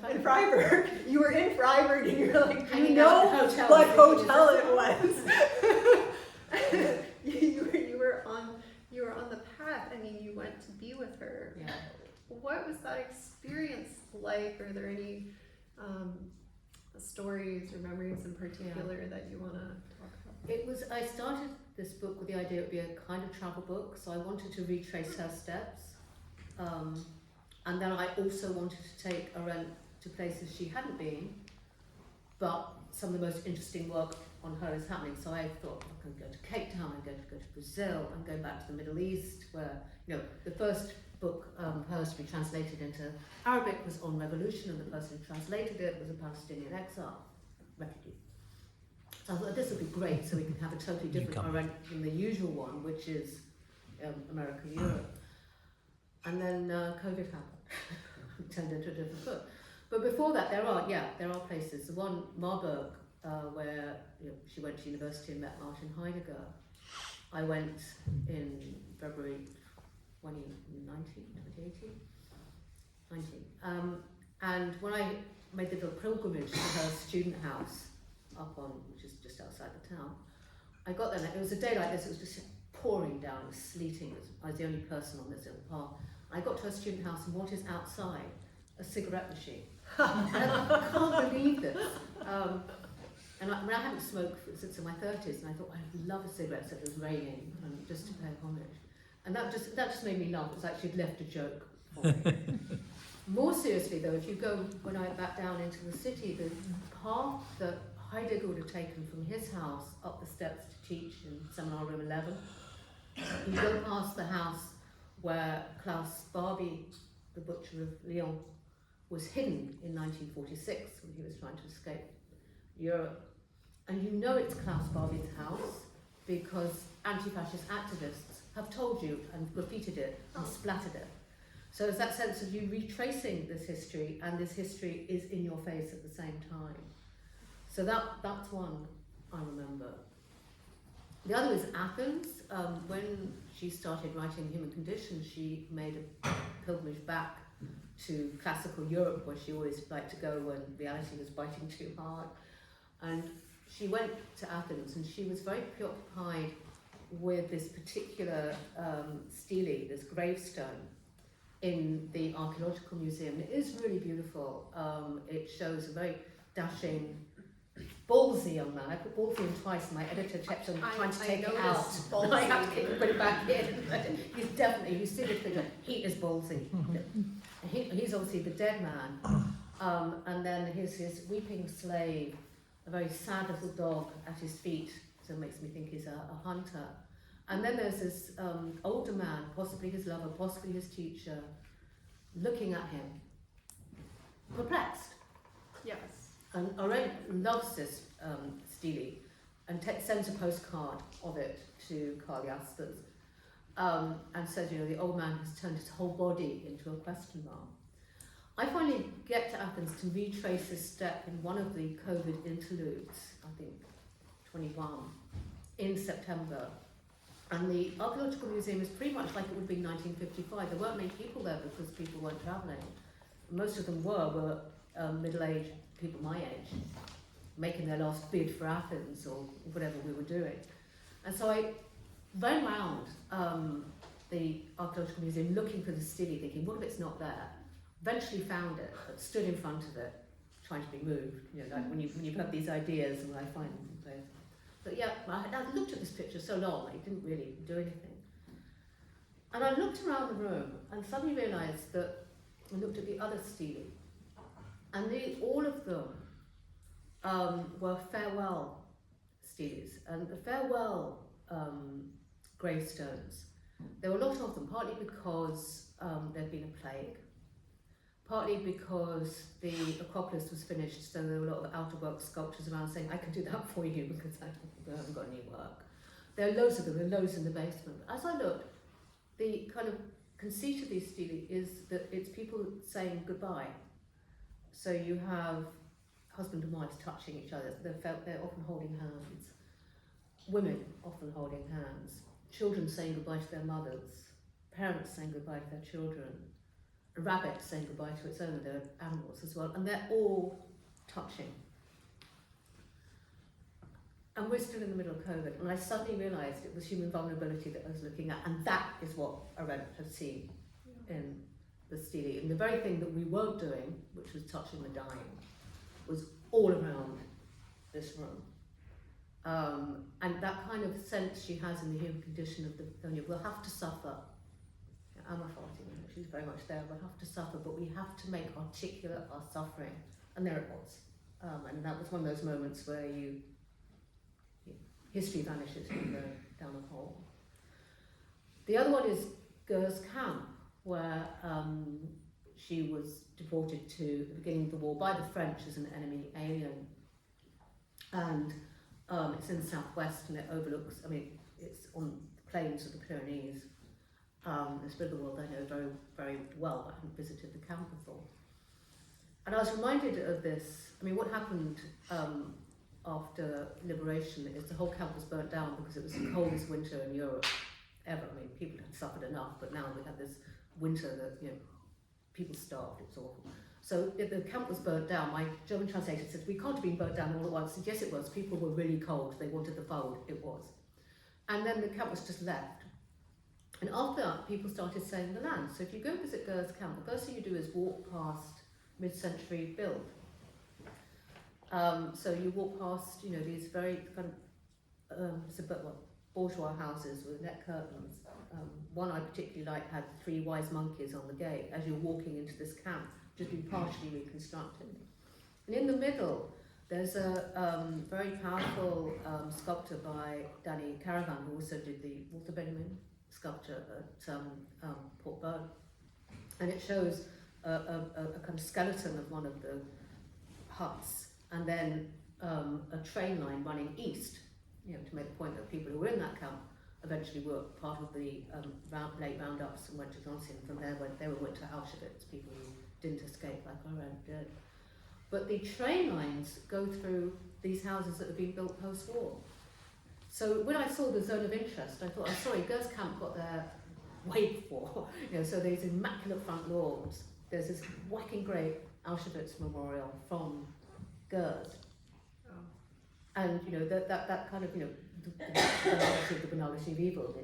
in Freiburg. You were in Freiburg and you're like, do you know what hotel it was? you were on the path. I mean, you went to be with her. Yeah. What was that experience like? Are there any stories or memories in particular that you want to talk about? I started this book with the idea it would be a kind of travel book, so I wanted to retrace her steps. And then I also wanted to take Arendt to places she hadn't been, but some of the most interesting work on her is happening. So I thought, I can go to Cape Town, I'm going to go to Brazil, I'm going back to the Middle East, where, the first book hers to be translated into Arabic was on revolution, and the person who translated it was a Palestinian exile, refugee. So I thought this would be great, so we can have a totally different Arendt than the usual one, which is America, Europe. And then COVID happened. It turned into a different book. But before that, there are places. The one, Marburg, where she went to university and met Martin Heidegger. I went in February 2018. And when I made the little pilgrimage to her student house, which is just outside the town, I got there, and it was a day like this, it was just pouring down, it was sleeting, I was the only person on this little path. I got to her student house, and what is outside? A cigarette machine. And I can't believe this. And I haven't smoked since in my 30s, and I thought I'd love a cigarette so it was raining, and just to pay homage. And that just made me laugh. It was like she'd left a joke for me. More seriously though, if you go, when I went back down into the city, the path that Heidegger would have taken from his house up the steps to teach in Seminar Room 11, you go past the house where Klaus Barbie, the butcher of Lyon, was hidden in 1946 when he was trying to escape Europe. And you know it's Klaus Barbie's house because anti-fascist activists have told you and graffitied it and splattered it. So it's that sense of you retracing this history, and this history is in your face at the same time. So that's one I remember. The other is Athens. When she started writing Human Condition, she made a pilgrimage back to classical Europe, where she always liked to go when reality was biting too hard. And she went to Athens, and she was very preoccupied with this particular stele, this gravestone, in the Archaeological Museum. It is really beautiful. It shows a very dashing, ballsy young man. I put ballsy in twice, and my editor kept on trying to take it out. I have to put it back in. He's definitely, you see the picture, he is ballsy. He's obviously the dead man. And then here's his weeping slave, a very sad little dog at his feet, so it makes me think he's a hunter. And then there's this older man, possibly his lover, possibly his teacher, looking at him, perplexed. Yes. And Arendt loves this stele and sends a postcard of it to Karl Jaspers and says, you know, the old man has turned his whole body into a question mark. I finally get to Athens to retrace this step in one of the COVID interludes, I think 21, in September. And the Archaeological Museum is pretty much like it would be in 1955. There weren't many people there because people weren't travelling. Most of them were middle-aged people my age, making their last bid for Athens or whatever we were doing. And so I ran around the Archaeological Museum looking for the stele, thinking, what if it's not there? Eventually found it, but stood in front of it, trying to be moved. You know, like when you've had these ideas and I find them in place. But yeah, I looked at this picture so long, it didn't really do anything. And I looked around the room and suddenly realised that I looked at the other stele, and all of them were farewell steles. And the farewell gravestones, there were a lot of them, partly because there'd been a plague, partly because the Acropolis was finished, so there were a lot of out-of-work sculptures around saying, I can do that for you because I haven't got any work. There are loads of them, there are loads in the basement. As I looked, the kind of conceit of these stele is that it's people saying goodbye. So you have husband and wives touching each other, they're often holding hands. Women often holding hands. Children saying goodbye to their mothers. Parents saying goodbye to their children. A rabbit saying goodbye to its owner, there are animals as well, and they're all touching. And we're still in the middle of COVID, and I suddenly realised it was human vulnerability that I was looking at, and that is what Arendt had seen in the stele. And the very thing that we weren't doing, which was touching the dying, was all around this room. And that kind of sense she has in the Human Condition of the we'll have to suffer. I'm a farting, she's very much there, we'll have to suffer, but we have to make articulate our suffering. And there it was. And that was one of those moments where history vanishes when you go down a hole. The other one is Gurs Camp, where she was deported to the beginning of the war by the French as an enemy alien. And it's in the southwest, and it overlooks, it's on the plains of the Pyrenees. This bit of the world I know very, very well, but I hadn't visited the camp before. And I was reminded of this. What happened after liberation is the whole camp was burnt down because it was the coldest winter in Europe ever. People had suffered enough, but now we had this winter that, people starved, it was awful. So the camp was burnt down. My German translator said, we can't have been burnt down all at once. I said, yes, it was. People were really cold. They wanted the fold. It was. And then the camp was just left. And after that, people started saying the land. So if you go visit Gurs Camp, the first thing you do is walk past mid-century build. So you walk past, these very kind of bourgeois houses with net curtains. One I particularly liked had 3 wise monkeys on the gate as you're walking into this camp, just been partially reconstructed. And in the middle, there's a very powerful sculpture by Danny Caravan, who also did the Walter Benjamin sculpture at Port Burn. And it shows a kind of skeleton of one of the huts, and then a train line running east, to make the point that people who were in that camp eventually were part of the late roundups and went to Johnson. From there, they went to Auschwitz, people who didn't escape like Arendt did. But the train lines go through these houses that have been built post-war. So when I saw the zone of interest, I thought, oh sorry, Gurs Camp got their way before. So there's immaculate front lawns. There's this whacking great Auschwitz memorial from Gurs. Oh. And that kind of the banality of evil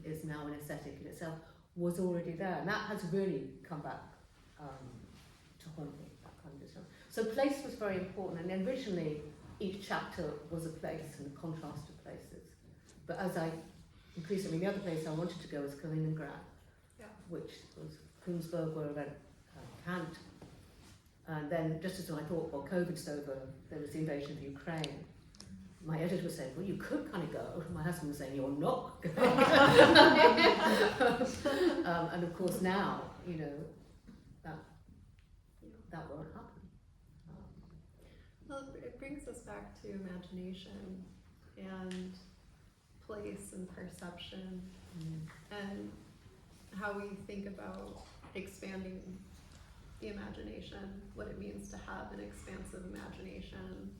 is now an aesthetic in itself, was already there, and that has really come back to haunt me. That kind of stuff. So place was very important, and originally each chapter was a place and a contrast of places. But as I increasingly, the other place I wanted to go was Kaliningrad, which was Königsberg, where I went Kant. And then, just as I thought, well, COVID's over, there was the invasion of Ukraine. My editor was saying, well, you could kind of go. My husband was saying, you're not going. And of course now, that won't happen. Well, it brings us back to imagination and place and perception and how we think about expanding the imagination, what it means to have an expansive imagination.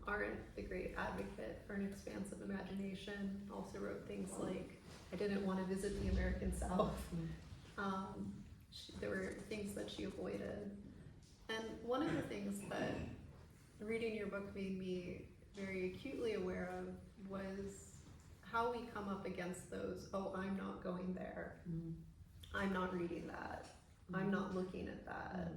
Arendt, the great advocate for an expansive imagination, also wrote things like, I didn't want to visit the American South. There were things that she avoided. And one of the things that reading your book made me very acutely aware of was how we come up against those, oh, I'm not going there. I'm not reading that. I'm not looking at that.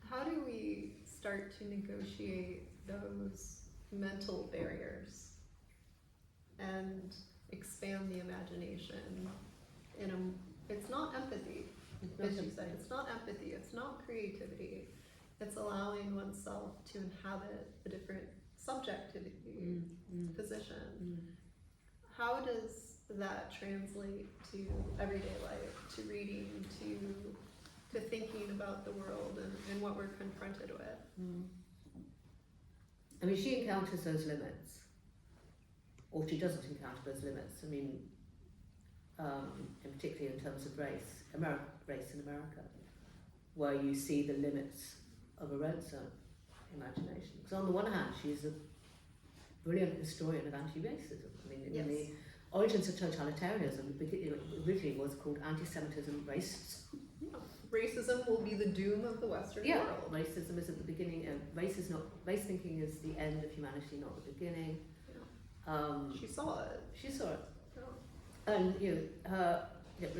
How do we start to negotiate those mental barriers and expand the imagination it's not empathy, as you say, it's not empathy, it's not creativity, it's allowing oneself to inhabit a different subjectivity position. How does that translate to everyday life, to reading, to thinking about the world and what we're confronted with? I mean, she encounters those limits, or she doesn't encounter those limits. I mean, and particularly in terms of race in America, where you see the limits of Arendt's imagination. Because on the one hand, she's a brilliant historian of anti-racism. I mean, in the origins of totalitarianism, it originally was called anti-Semitism, racism. Racism will be the doom of the Western world. Racism is at the beginning, and race thinking is the end of humanity, not the beginning. She saw it. She saw it. And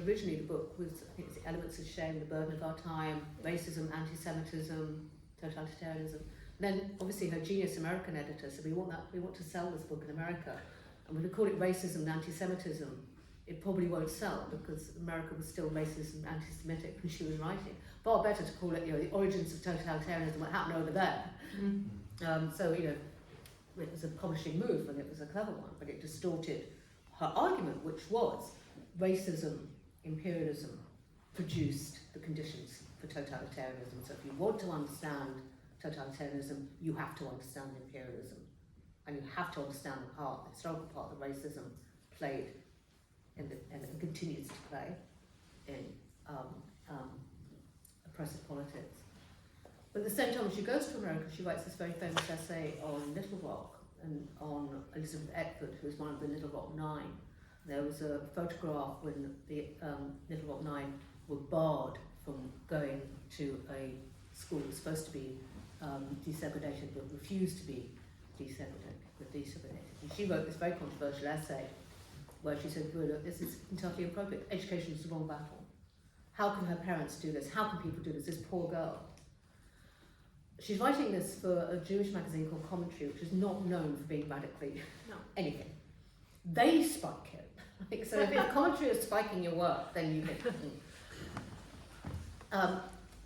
originally the book was, I think it's The Elements of Shame, The Burden of Our Time, Racism, Anti-Semitism, Totalitarianism. And then obviously her genius American editor said, we want to sell this book in America, and we're going to call it Racism and Anti-Semitism. It probably won't sell because America was still racist and anti-Semitic when she was writing. Far better to call it, The Origins of Totalitarianism, what happened over there. So it was a publishing move and it was a clever one, but it distorted her argument, which was racism, imperialism produced the conditions for totalitarianism. So if you want to understand totalitarianism, you have to understand imperialism, and you have to understand the historical part that racism played and continues to play in oppressive politics. But at the same time, when she goes to America, she writes this very famous essay on Little Rock and on Elizabeth Eckford, who was one of the Little Rock Nine. There was a photograph when the Little Rock Nine were barred from going to a school that was supposed to be desegregated, but refused to be desegregated. And she wrote this very controversial essay where she said, well, look, this is entirely inappropriate. Education is the wrong battle. How can her parents do this? How can people do this? This poor girl. She's writing this for a Jewish magazine called Commentary, which is not known for being radically anything. They spike it. So if Commentary is spiking your work, then you get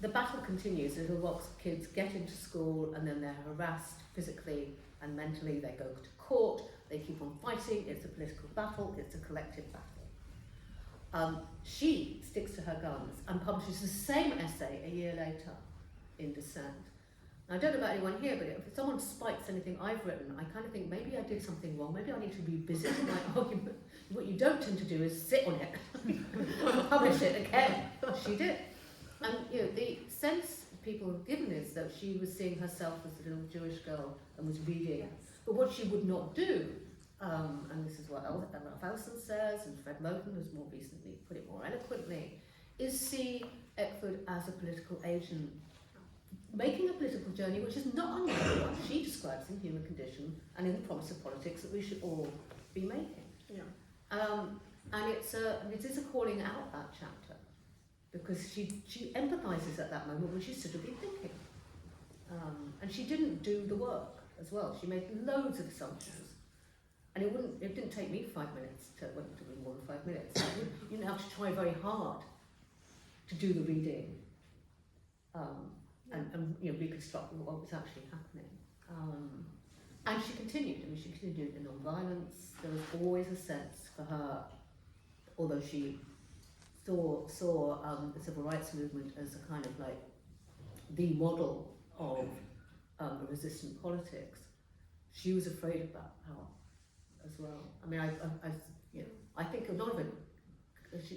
the battle continues. Little Rock's kids get into school and then they're harassed physically and mentally. They go to court. They keep on fighting. It's a political battle. It's a collective battle. She sticks to her guns and publishes the same essay a year later in Dissent. Now, I don't know about anyone here, but if someone spikes anything I've written, I kind of think maybe I did something wrong, maybe I need to revisit my argument. What you don't tend to do is sit on it and publish it again. She did. And the sense people have given is that she was seeing herself as a little Jewish girl and was reading. Yes. But what she would not do, and this is what Ralph Ellison says, and Fred Moten has more recently put it more eloquently, is see Eckford as a political agent, making a political journey which is not unlike the one she describes in Human Condition and in The Promise of Politics that we should all be making. Yeah. And it is a calling out, that chapter, because she empathises at that moment when she should have been thinking. And she didn't do the work as well. She made loads of assumptions. And it didn't take me 5 minutes well, it took me more than 5 minutes. You didn't have to try very hard to do the reading and reconstruct what was actually happening. And she continued. I mean, she continued in non-violence. There was always a sense for her, although she saw the civil rights movement as a kind of like the model of a resistant politics, she was afraid of that power as well. I mean, I think a lot of it,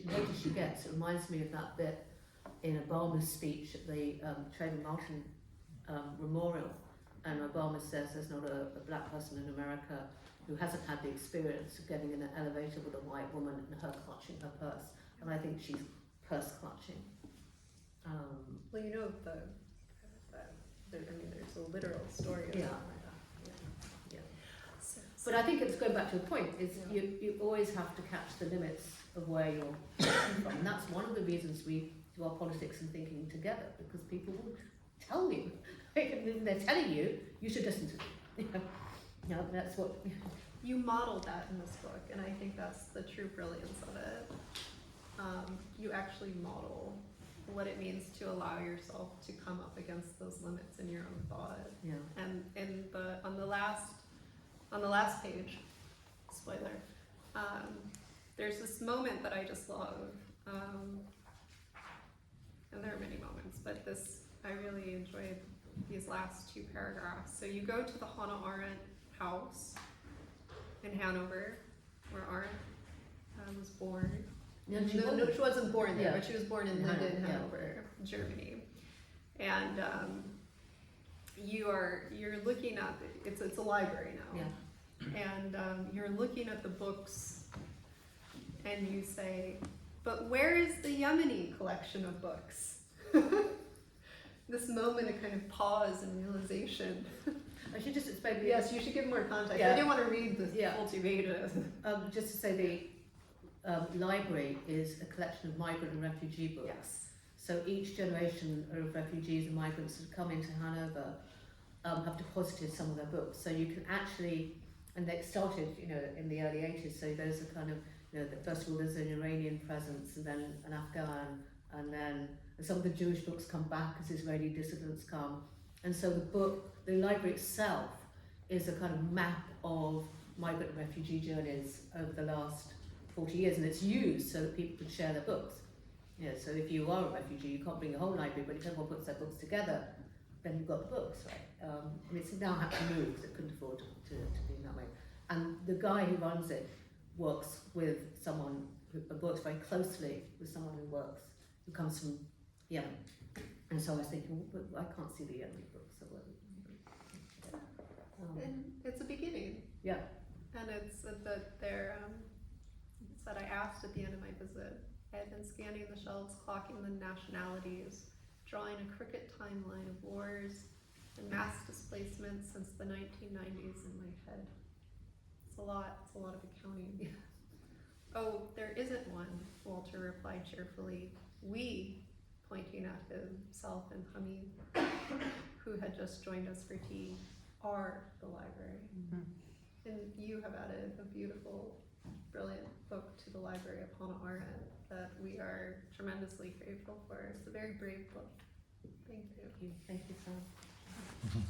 later she gets, it reminds me of that bit in Obama's speech at the Trayvon Martin Memorial, and Obama says there's not a black person in America who hasn't had the experience of getting in an elevator with a white woman and her clutching her purse, and I think she's purse clutching. Well, there's a literal story of Yeah. that. Yeah. So, But I think it's going back to a point, is you always have to catch the limits of where you're coming from, and that's one of the reasons we do our politics and thinking together, because people will tell you, they're telling you, you should listen to them. That's what... you modeled that in this book, and I think that's the true brilliance of it. You actually model what it means to allow yourself to come up against those limits in your own thought. Yeah. And on the last page, spoiler, there's this moment that I just love, and there are many moments, but I really enjoyed these last two paragraphs. So you go to the Hannah Arendt house in Hanover, where Arendt was born. No, No, she wasn't born there, Yeah. but she was born in Linden, Hanover, Germany. And you're looking at it's a library now. Yeah. And you're looking at the books, and you say, "But where is the Yemeni collection of books?" This moment of kind of pause and realization. I should just explain. Yes, you should give more context. Yeah. I didn't want to read the Yeah. full 2 pages. Just to say, the library is a collection of migrant and refugee books. Yes. So each generation of refugees and migrants that come into Hanover have deposited some of their books. So you can actually, and they started, in the early 80s. So there's a kind of, first of all there's an Iranian presence, and then an Afghan, and then some of the Jewish books come back as Israeli dissidents come. And so the library itself is a kind of map of migrant and refugee journeys over the last 40 years, and it's used so that people can share their books. So if you are a refugee, you can't bring the whole library, but if everyone puts their books together, then you've got the books, right? And it's now had to move because it couldn't afford to be in that way. And the guy who runs it works with someone who works very closely with someone who comes from Yemen. And so I was thinking, well, I can't see the Yemeni books. So And it's a beginning. Yeah. And it's that they're, it's that I asked at the end of my visit. I had been scanning the shelves, clocking the nationalities, drawing a crooked timeline of wars and mass displacement since the 1990s in my head. It's a lot of accounting. Yeah. Oh, there isn't one, Walter replied cheerfully. We, pointing at himself and Hamid, who had just joined us for tea, are the library. Mm-hmm. And you have added a beautiful, brilliant book to the library of Hannah Arendt that we are tremendously grateful for. It's a very brave book. Thank you. Thank you, Sam.